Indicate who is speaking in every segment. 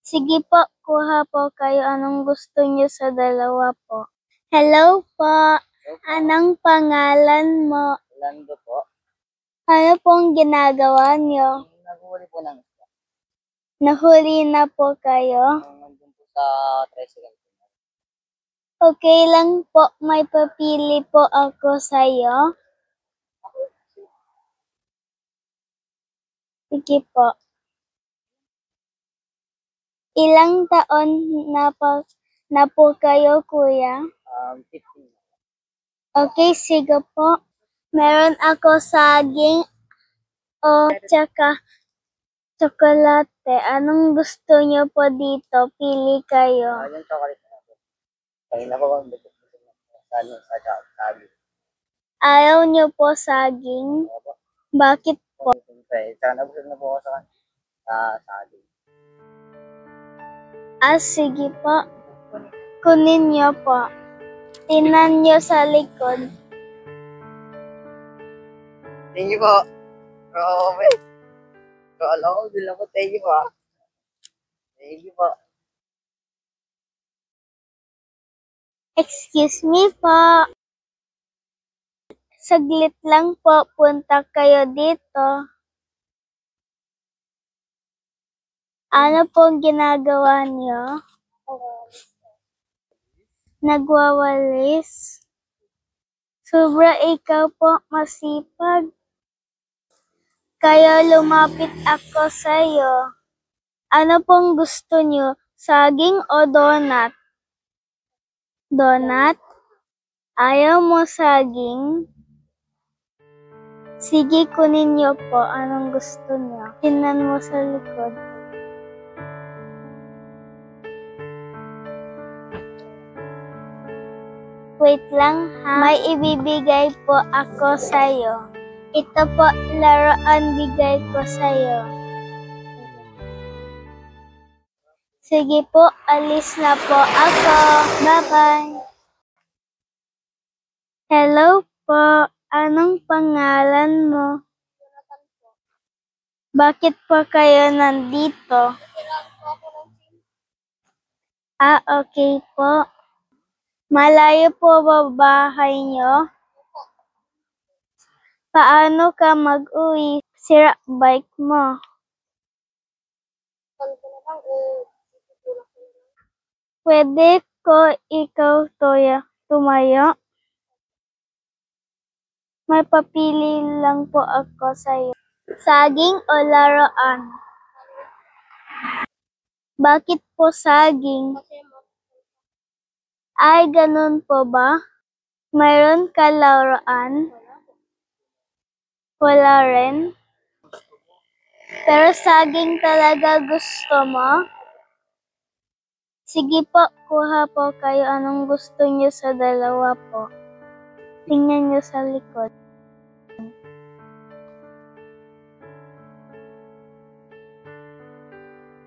Speaker 1: Sige po, kuha po kayo. Anong gusto niyo sa dalawa po? Hello po. Anong pangalan mo?
Speaker 2: Lando po.
Speaker 1: Ano pong ginagawa niyo?
Speaker 2: Naghuli po ng isda.
Speaker 1: Nahuli na po kayo?
Speaker 2: Nandun po sa tricycle.
Speaker 1: Okay lang po, may papili po ako sa'yo. Sige po. Ilang taon na po kayo, kuya?
Speaker 2: 15.
Speaker 1: Okay, sige po. Meron ako saging o tsaka tsokolate. Anong gusto niyo po dito? Pili kayo.
Speaker 2: Yung chocolate na po. Kanina po bang bigot po sa sabi.
Speaker 1: Ayaw niyo po saging?
Speaker 2: Opo.
Speaker 1: Bakit po?
Speaker 2: Siyempre, sana busog na po ako sa sabi.
Speaker 1: Sige po. Kunin niyo po. Tingnan niyo sa likod.
Speaker 2: Thank you po. Oo, wait. Alam ko, bilang ko. Thank you po. Thank you po.
Speaker 1: Excuse me po. Saglit lang po. Punta kayo dito. Ano pong ginagawa niyo? Nagwawalis. Sobra ikaw po masipag. Kaya lumapit ako sa'yo. Ano pong gusto niyo? Saging o donut? Donut? Ayaw mo saging? Sige, kunin niyo po. Anong gusto niyo? Tingnan mo sa likod. Wait lang ha. May ibibigay po ako sa'yo. Ito po, laruan bigay ko sa'yo. Sige po, alis na po ako. Bye-bye. Hello po. Anong pangalan mo? Bakit po kayo nandito? Okay po. Malayo po ba bahay niyo? Paano ka mag-uwi? Sira bike mo. Pwede ko ikaw tumayo? May papili lang po ako sa'yo. Saging o laruan? Bakit po saging? Ay, ganun po ba? Mayroon ka laruan? Wala rin? Pero saging talaga gusto mo? Sige po, kuha po kayo. Anong gusto niyo sa dalawa po? Tingnan niyo sa likod.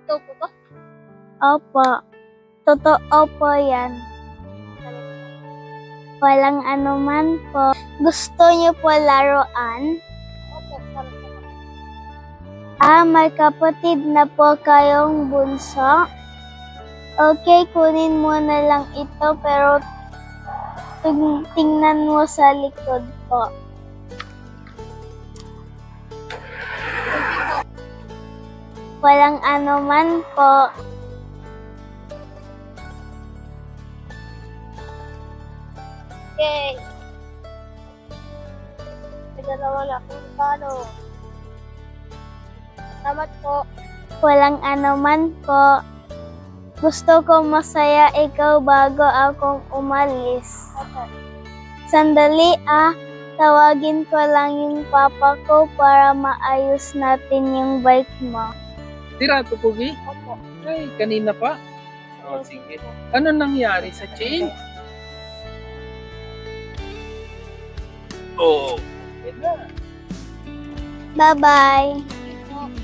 Speaker 1: Ito po ba? Opo. Totoo po yan. Walang anuman po. Gusto niyo po laruan? May kapatid na po kayong bunso? Okay, kunin mo na lang ito pero tingnan mo sa likod po. Walang anuman po. Okay. Nagdalawa na akong palo. Salamat po. Walang anuman po. Gusto ko masaya ikaw bago akong umalis. Sandali tawagin ko lang yung papa ko para maayos natin yung bike mo.
Speaker 3: Tirato, Pugi?
Speaker 1: Opo.
Speaker 3: Ay, kanina pa? Sige. Ano nangyari sa chain? Okay na.
Speaker 1: Bye-bye.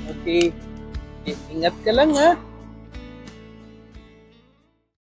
Speaker 3: Okay. Ingat ka lang ha.